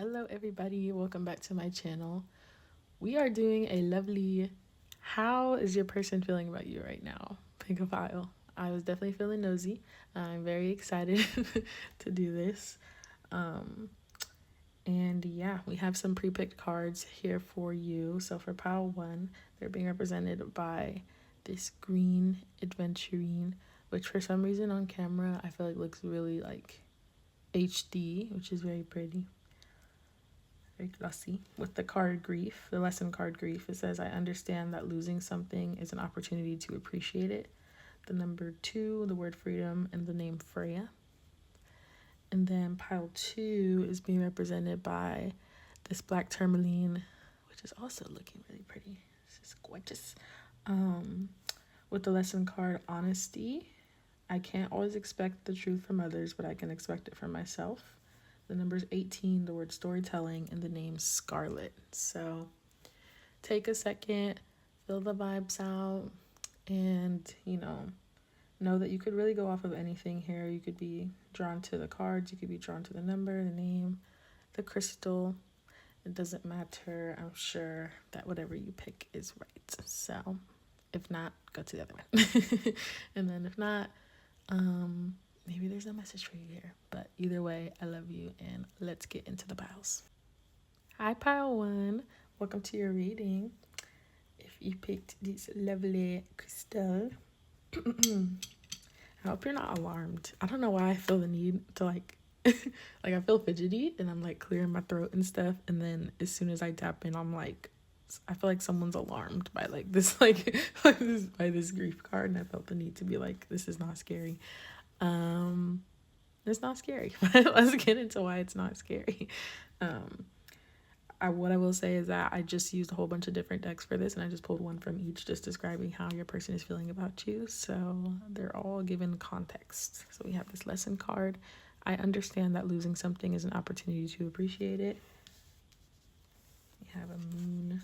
Hello everybody, welcome back to my channel. We are doing a lovely how is your person feeling about you right now? Pick a file. I was definitely feeling nosy. I'm very excited to do this. And yeah, we have some pre-picked cards here for you. So for pile 1, they're being represented by this green adventurine, which for some reason on camera I feel like looks really like HD, which is very pretty. Very glossy. With the card grief, the lesson card grief, it says, I understand that losing something is an opportunity to appreciate it. The number 2, the word freedom, and the name Freya. And then pile 2 is being represented by this black tourmaline, which is also looking really pretty. This is gorgeous. With the lesson card honesty, I can't always expect the truth from others, but I can expect it from myself. The number's 18, the word storytelling, and the name Scarlet. So take a second, feel the vibes out, and, know that you could really go off of anything here. You could be drawn to the cards, you could be drawn to the number, the name, the crystal. It doesn't matter. I'm sure that whatever you pick is right. So if not, go to the other one. And then if not, maybe there's a message for you here. But either way, I love you, and let's get into the piles. Hi, pile 1. Welcome to your reading. If you picked this lovely crystal, I hope you're not alarmed. I don't know why I feel the need to like I feel fidgety and I'm like clearing my throat and stuff, and then as soon as I tap in, I'm like, I feel like someone's alarmed by like this by this grief card, and I felt the need to be like, this is not scary. It's not scary. Let's get into why it's not scary. What I will say is that I just used a whole bunch of different decks for this, and I just pulled one from each, just describing how your person is feeling about you. So they're all given context. So we have this lesson card. I understand that losing something is an opportunity to appreciate it. We have a moon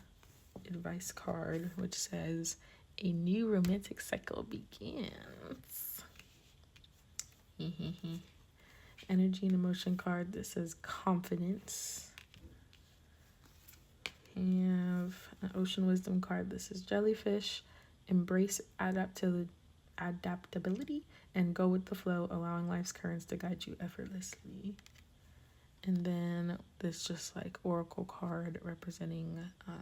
advice card, which says, a new romantic cycle begins. Energy and emotion card that says confidence. We have an ocean wisdom card. This is jellyfish. Embrace adaptability and go with the flow, allowing life's currents to guide you effortlessly. And then this just like oracle card representing I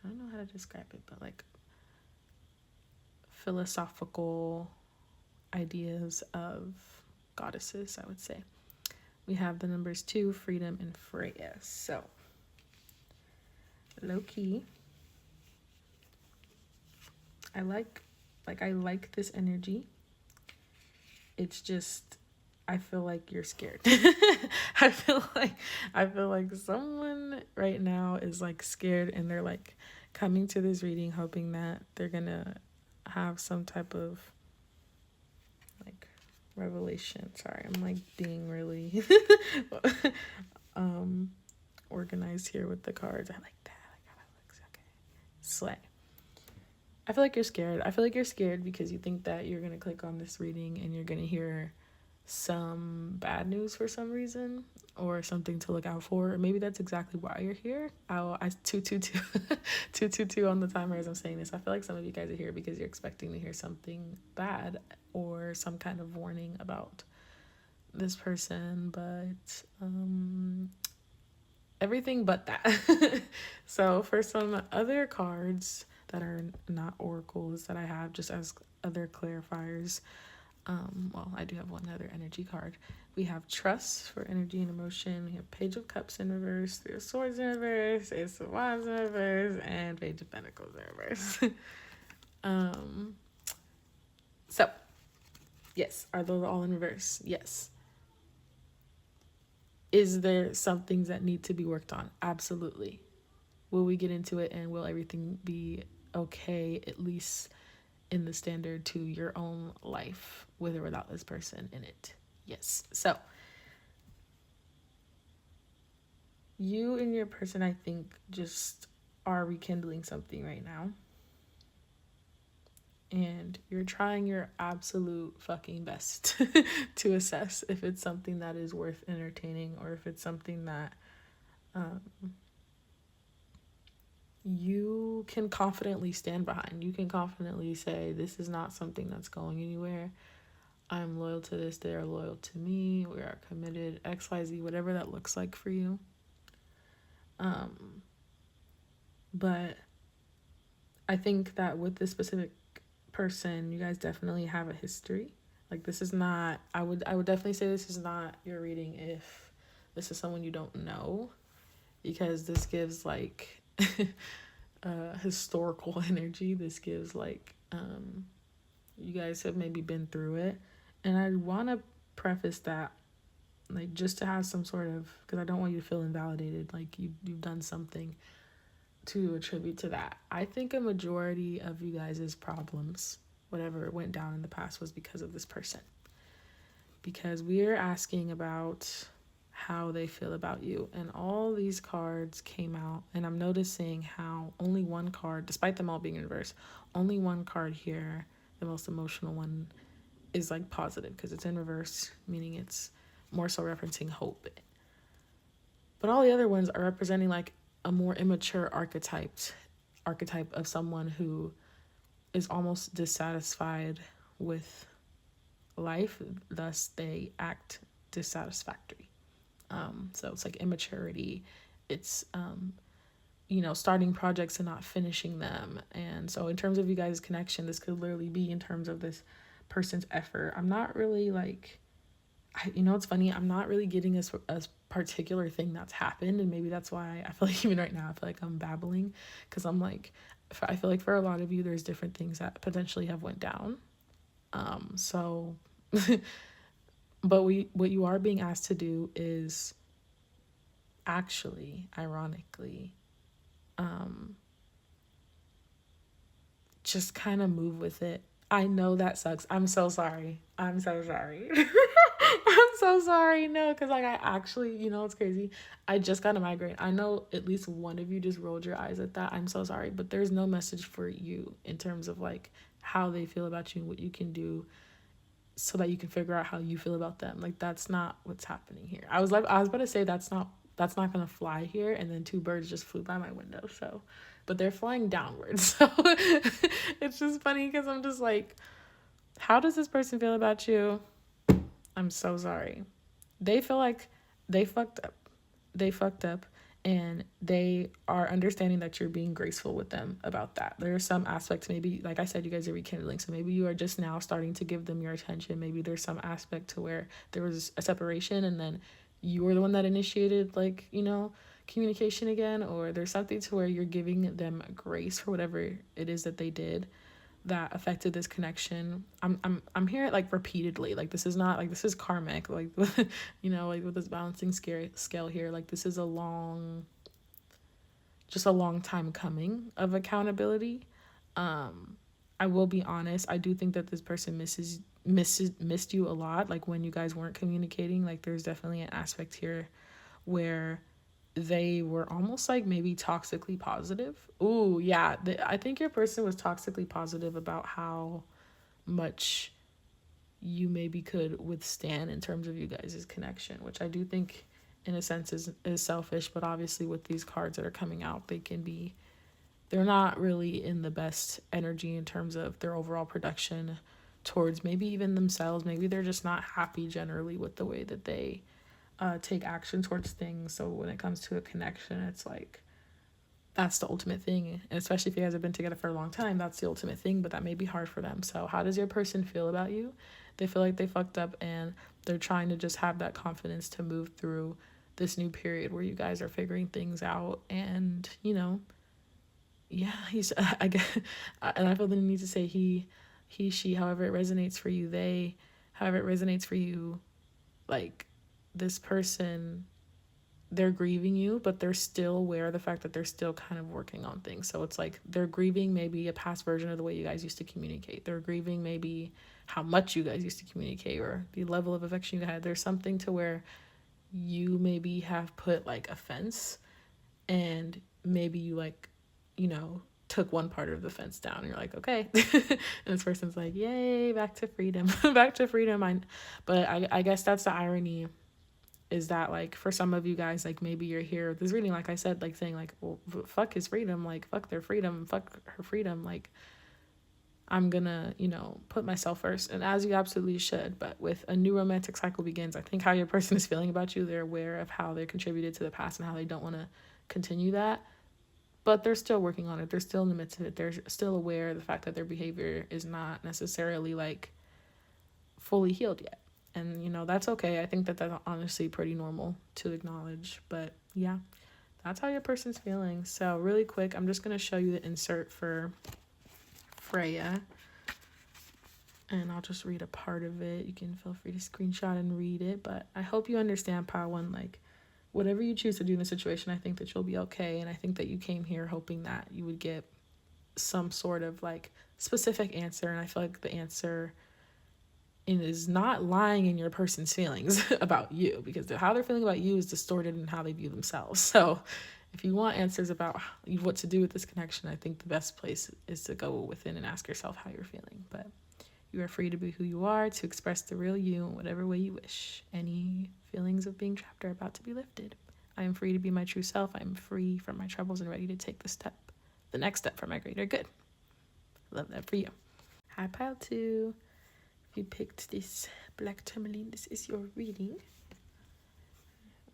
don't know how to describe it, but like philosophical ideas of goddesses, I would say. We have the numbers 2, freedom, and Freya. So low key, I like this energy. It's just, I feel like you're scared. I feel like someone right now is like scared, and they're like coming to this reading hoping that they're gonna have some type of like revelation. Sorry, I'm like being really organized here with the cards. I like that. Okay. Slay. I feel like you're scared. I feel like you're scared because you think that you're going to click on this reading and you're going to hear some bad news for some reason, or something to look out for. Or maybe that's exactly why you're here. I 222 on the timer as I'm saying this. I feel like some of you guys are here because you're expecting to hear something bad or some kind of warning about this person, but everything but that. So for some other cards that are not oracles that I have just as other clarifiers, well, I do have one other energy card. We have trust for energy and emotion. We have Page of Cups in reverse, Three of Swords in reverse, Ace of Wands in reverse, and Page of Pentacles in reverse. So yes, are those all in reverse? Yes. Is there some things that need to be worked on? Absolutely. Will we get into it, and will everything be okay, at least in the standard to your own life, with or without this person in it? Yes. So you and your person, I think, just are rekindling something right now. and you're trying your absolute fucking best to assess if it's something that is worth entertaining, or if it's something that um, you can confidently stand behind. You can confidently say, this is not something that's going anywhere. I'm loyal to this. They are loyal to me. We are committed. XYZ, whatever that looks like for you. But I think that with this specific person, you guys definitely have a history. Like, this is not, I would definitely say this is not your reading if this is someone you don't know, because this gives like historical energy. This gives like you guys have maybe been through it. And I want to preface that, like, just to have some sort of, because I don't want you to feel invalidated, like you've done something to attribute to that. I think a majority of you guys' problems, whatever went down in the past, was because of this person. Because we're asking about how they feel about you, and all these cards came out, and I'm noticing how only one card, despite them all being in reverse, only one card here, the most emotional one, is like positive because it's in reverse, meaning it's more so referencing hope. But all the other ones are representing like a more immature archetype of someone who is almost dissatisfied with life, thus they act dissatisfactory. So it's like immaturity. It's starting projects and not finishing them. And so in terms of you guys' connection, this could literally be in terms of this person's effort. I'm not really like, it's funny, I'm not really getting a particular thing that's happened, and maybe that's why I feel like even right now I feel like I'm babbling, because I'm like, I feel like for a lot of you there's different things that potentially have went down. So but what you are being asked to do is actually, ironically, just kind of move with it. I know that sucks. I'm so sorry. I'm so sorry. I'm so sorry. No, because like I actually, it's crazy. I just got a migraine. I know at least one of you just rolled your eyes at that. I'm so sorry. But there's no message for you in terms of like how they feel about you and what you can do so that you can figure out how you feel about them. Like, that's not what's happening here. I was about to say that's not gonna fly here, and then two birds just flew by my window. So, but they're flying downwards. So it's just funny because I'm just like, how does this person feel about you? I'm so sorry. They feel like they fucked up. They fucked up, and they are understanding that you're being graceful with them about that. There are some aspects, maybe, like I said, you guys are rekindling, so maybe you are just now starting to give them your attention. Maybe there's some aspect to where there was a separation, and then you were the one that initiated, like, communication again, or there's something to where you're giving them grace for whatever it is that they did that affected this connection. I'm hearing it like repeatedly. Like, this is not like, this is karmic. Like, like with this balancing scale here. Like, this is a long time coming of accountability. I will be honest. I do think that this person missed you a lot. Like, when you guys weren't communicating, like, there's definitely an aspect here where they were almost like maybe toxically positive. Ooh, yeah. I think your person was toxically positive about how much you maybe could withstand in terms of you guys' connection, which I do think in a sense is selfish. But obviously with these cards that are coming out, they're not really in the best energy in terms of their overall production towards maybe even themselves. Maybe they're just not happy generally with the way that they take action towards things. So when it comes to a connection, it's like, that's the ultimate thing. And especially if you guys have been together for a long time, that's the ultimate thing, but that may be hard for them. So how does your person feel about you? They feel like they fucked up, and they're trying to just have that confidence to move through this new period where you guys are figuring things out. And, yeah, I guess, and I feel the need to say he, she, however it resonates for you, however it resonates for you, like, this person, they're grieving you, but they're still aware of the fact that they're still kind of working on things. So it's like they're grieving maybe a past version of the way you guys used to communicate. They're grieving maybe how much you guys used to communicate, or the level of affection you had. There's something to where you maybe have put like a fence, and maybe you like, took one part of the fence down. And you're like, okay. And this person's like, yay, back to freedom. Back to freedom. But I guess that's the irony, is that like for some of you guys, like maybe you're here this reading, like I said, like saying like, well, fuck his freedom, like fuck their freedom, fuck her freedom, like I'm gonna, put myself first. And as you absolutely should. But with a new romantic cycle begins, I think how your person is feeling about you, they're aware of how they contributed to the past and how they don't want to continue that. But they're still working on it. They're still in the midst of it. They're still aware of the fact that their behavior is not necessarily like fully healed yet. And, that's okay. I think that that's honestly pretty normal to acknowledge. But yeah, that's how your person's feeling. So really quick, I'm just going to show you the insert for Freya. And I'll just read a part of it. You can feel free to screenshot and read it. But I hope you understand, Power One, like, whatever you choose to do in the situation, I think that you'll be okay. And I think that you came here hoping that you would get some sort of like specific answer. And I feel like the answer is not lying in your person's feelings about you, because how they're feeling about you is distorted in how they view themselves. So if you want answers about what to do with this connection, I think the best place is to go within and ask yourself how you're feeling. But you are free to be who you are, to express the real you in whatever way you wish. Any feelings of being trapped are about to be lifted. I am free to be my true self. I am free from my troubles and ready to take the next step for my greater good. Love that for you. Hi, Pile 2. If you picked this black tourmaline, this is your reading.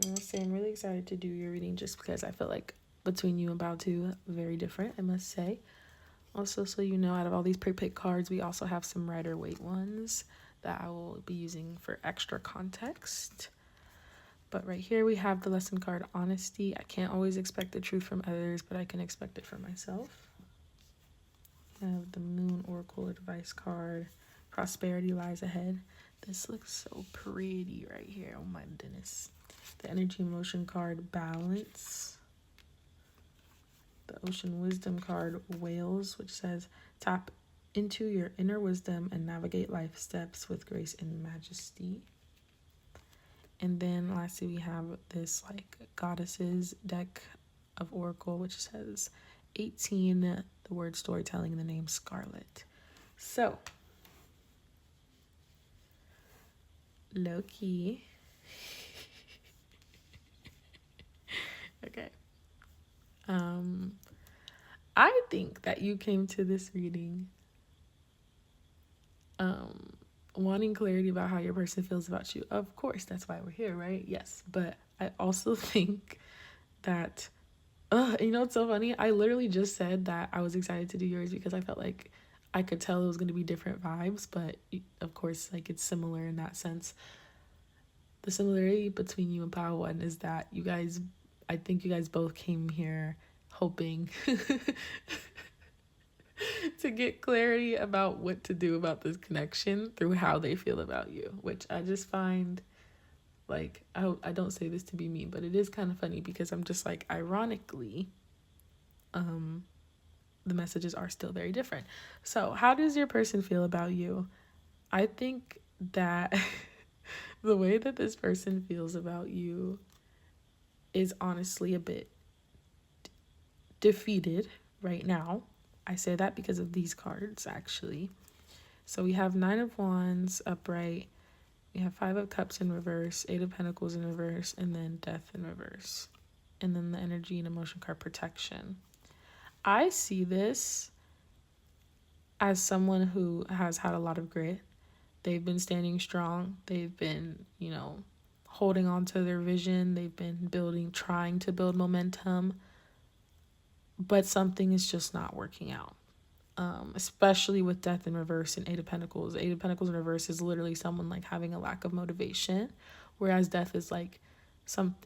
I'm gonna say I'm really excited to do your reading just because I feel like between you and Pile 2, very different, I must say. Also, so you know, out of all these pre-picked cards, we also have some Rider-Waite ones that I will be using for extra context. But right here we have the lesson card, Honesty. I can't always expect the truth from others, but I can expect it from myself. I have the Moon Oracle advice card, Prosperity Lies Ahead. This looks so pretty right here. Oh my goodness. The Energy Emotion card, Balance. The Ocean Wisdom card, Whales, which says tap into your inner wisdom and navigate life steps with grace and majesty. And then lastly, we have this like Goddesses deck of Oracle, which says 18, the word storytelling, and the name Scarlet. So, low key. Okay. I think that you came to this reading wanting clarity about how your person feels about you. Of course, that's why we're here, right? Yes. But I also think that, it's so funny. I literally just said that I was excited to do yours because I felt like I could tell it was going to be different vibes. But of course, like it's similar in that sense. The similarity between you and Power One is that I think you guys both came here hoping to get clarity about what to do about this connection through how they feel about you, which I just find like, I don't say this to be mean, but it is kind of funny because I'm just like, ironically, the messages are still very different. So how does your person feel about you? I think that the way that this person feels about you is honestly a bit defeated right now. I say that because of these cards, actually. So we have 9 of Wands upright. We have 5 of Cups in reverse, 8 of Pentacles in reverse, and then Death in reverse. And then the Energy and Emotion card, Protection. I see this as someone who has had a lot of grit. They've been standing strong. They've been, holding on to their vision. They've been trying to build momentum. But something is just not working out. Especially with Death in reverse and 8 of Pentacles. 8 of Pentacles in reverse is literally someone like having a lack of motivation, whereas Death is like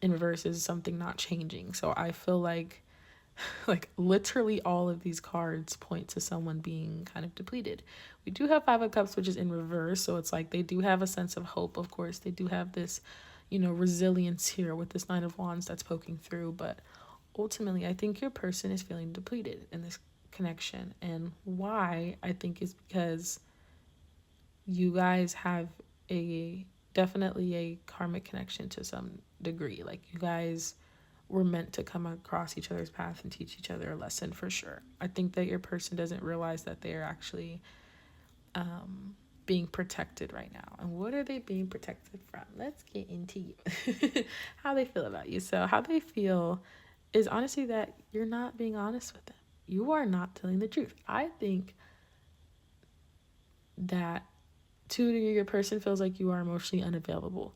in reverse is something not changing. So I feel like literally all of these cards point to someone being kind of depleted. We do have 5 of Cups, which is in reverse, so it's like they do have a sense of hope. Of course, they do have this, resilience here with this 9 of Wands that's poking through, but ultimately, I think your person is feeling depleted in this connection. And why, I think, is because you guys have definitely a karmic connection to some degree. Like, you guys we're meant to come across each other's path and teach each other a lesson for sure. I think that your person doesn't realize that they are actually being protected right now. And what are they being protected from? Let's get into you. How they feel about you. So how they feel is honestly that you're not being honest with them. You are not telling the truth. I think that to a degree your person feels like you are emotionally unavailable.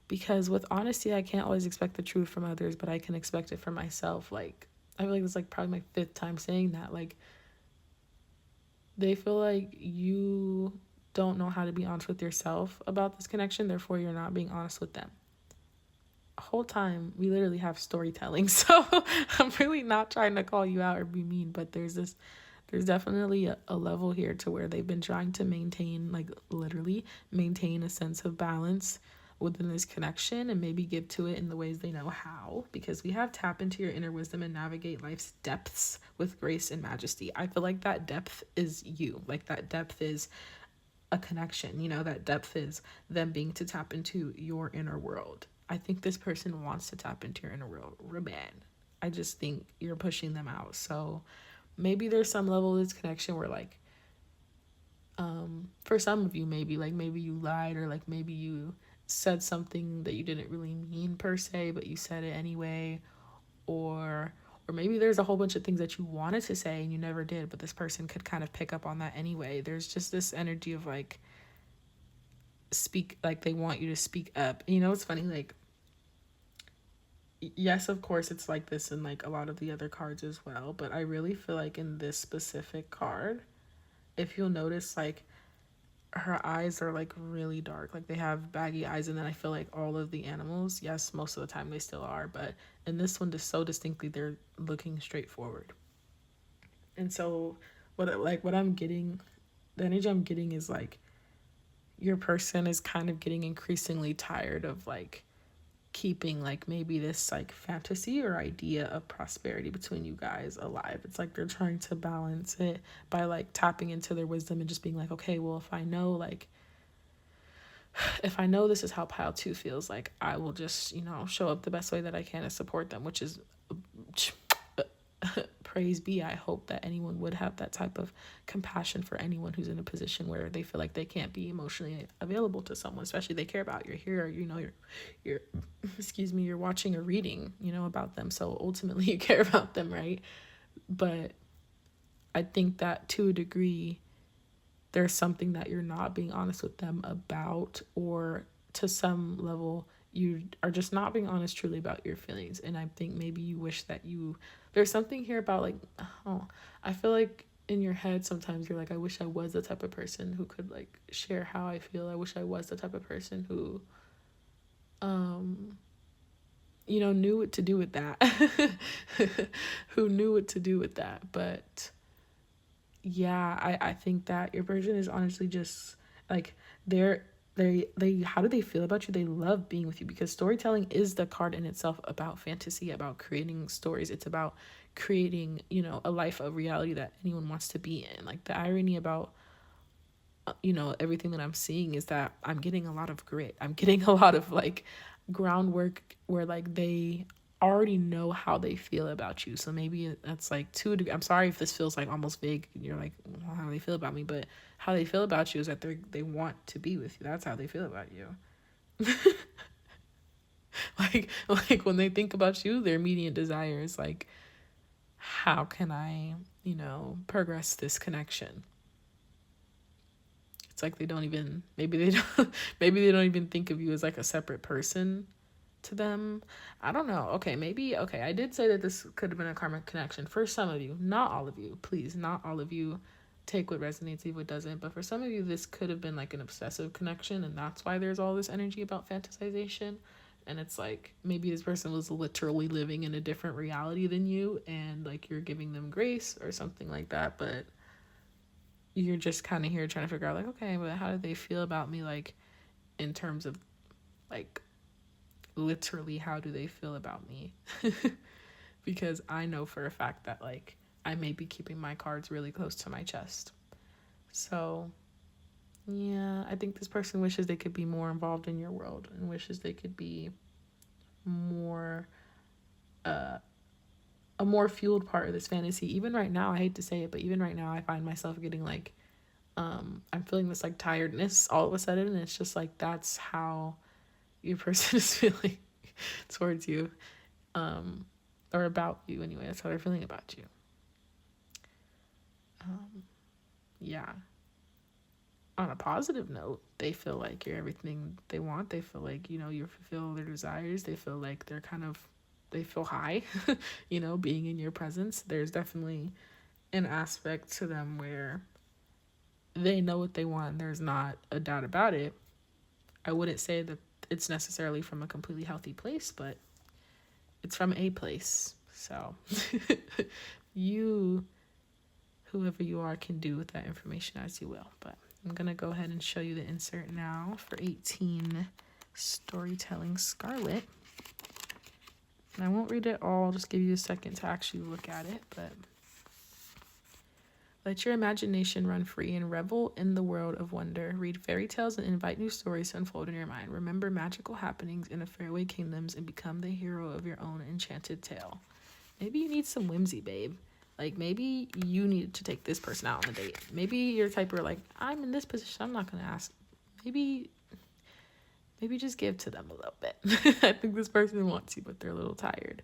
Because with honesty, I can't always expect the truth from others, but I can expect it from myself. Like, I feel like it's like probably my 5th time saying that. Like, they feel like you don't know how to be honest with yourself about this connection, therefore you're not being honest with them. The whole time we literally have storytelling, so I'm really not trying to call you out or be mean, but there's definitely a level here to where they've been trying to maintain, like literally maintain a sense of balance within this connection and maybe give to it in the ways they know how, because we have tap into your inner wisdom and navigate life's depths with grace and majesty. I feel like that depth is you. Like that depth is a connection, you know, that depth is them being to tap into your inner world. I think this person wants to tap into your inner world real bad. I just think you're pushing them out. So maybe there's some level of this connection where like for some of you, maybe you lied, or like maybe you said something that you didn't really mean per se, but you said it anyway, or maybe there's a whole bunch of things that you wanted to say and you never did, but this person could kind of pick up on that anyway. There's just this energy of like speak, like they want you to speak up. You know, it's funny, like yes, of course it's like this in like a lot of the other cards as well, but I really feel like in this specific card, if you'll notice, like her eyes are like really dark, like they have baggy eyes, and then I feel like all of the animals, yes, most of the time they still are, but in this one just so distinctly they're looking straight forward. And so what I'm getting, the energy I'm getting is like your person is kind of getting increasingly tired of like keeping like maybe this like fantasy or idea of prosperity between you guys alive. It's like they're trying to balance it by like tapping into their wisdom and just being like, okay, well, if I know this is how pile 2 feels, like I will just, you know, show up the best way that I can to support them, which is praise be. I hope that anyone would have that type of compassion for anyone who's in a position where they feel like they can't be emotionally available to someone, especially they care about. You're here, you know, you're you're watching or reading, you know, about them, so ultimately you care about them, right? But I think that to a degree there's something that you're not being honest with them about, or to some level you are just not being honest truly about your feelings. And I think maybe you wish that there's something here about like, I feel like in your head sometimes you're like, I wish I was the type of person who could like share how I feel. I wish I was the type of person who you know, knew what to do with that. Who knew what to do with that. But yeah, I think that your version is honestly just like they how do they feel about you? They love being with you, because storytelling is the card in itself about fantasy, about creating stories. It's about creating, you know, a life of reality that anyone wants to be in. Like the irony about you know, everything that I'm seeing is that I'm getting a lot of grit. I'm getting a lot of like groundwork where like they already know how they feel about you. So maybe that's like I'm sorry if this feels like almost vague. You're like, well, how do they feel about me? But how they feel about you is that they want to be with you. That's how they feel about you. like when they think about you, their immediate desire is like, how can I, you know, progress this connection? It's like maybe they don't even think of you as like a separate person to them. I don't know. Okay, I did say that this could have been a karmic connection for some of you, not all of you. Please, not all of you. Take what resonates, leave what doesn't. But for some of you, this could have been like an obsessive connection, and that's why there's all this energy about fantasization. And it's like maybe this person was literally living in a different reality than you, and like you're giving them grace or something like that. But you're just kind of here trying to figure out like, okay, but how do they feel about me, like in terms of like literally how do they feel about me? Because I know for a fact that like I may be keeping my cards really close to my chest. So yeah, I think this person wishes they could be more involved in your world and wishes they could be more a more fueled part of this fantasy. Even right now, I hate to say it, but even right now, I find myself getting like, I'm feeling this like tiredness all of a sudden, and it's just like that's how your person is feeling towards you, or about you anyway. That's how they're feeling about you. Yeah. On a positive note, they feel like you're everything they want. They feel like, you know, you fulfill their desires. They feel like they feel high, you know, being in your presence. There's definitely an aspect to them where they know what they want. There's not a doubt about it. I wouldn't say that it's necessarily from a completely healthy place, but it's from a place. So you, whoever you are, can do with that information as you will. But I'm going to go ahead and show you the insert now for 18 Storytelling Scarlet. And I won't read it all, I'll just give you a second to actually look at it. But let your imagination run free and revel in the world of wonder. Read fairy tales and invite new stories to unfold in your mind. Remember magical happenings in the faraway kingdoms and become the hero of your own enchanted tale. Maybe you need some whimsy, babe. Like, maybe you need to take this person out on a date. Maybe you're the type where, like, I'm in this position, I'm not going to ask. Maybe just give to them a little bit. I think this person wants you, but they're a little tired.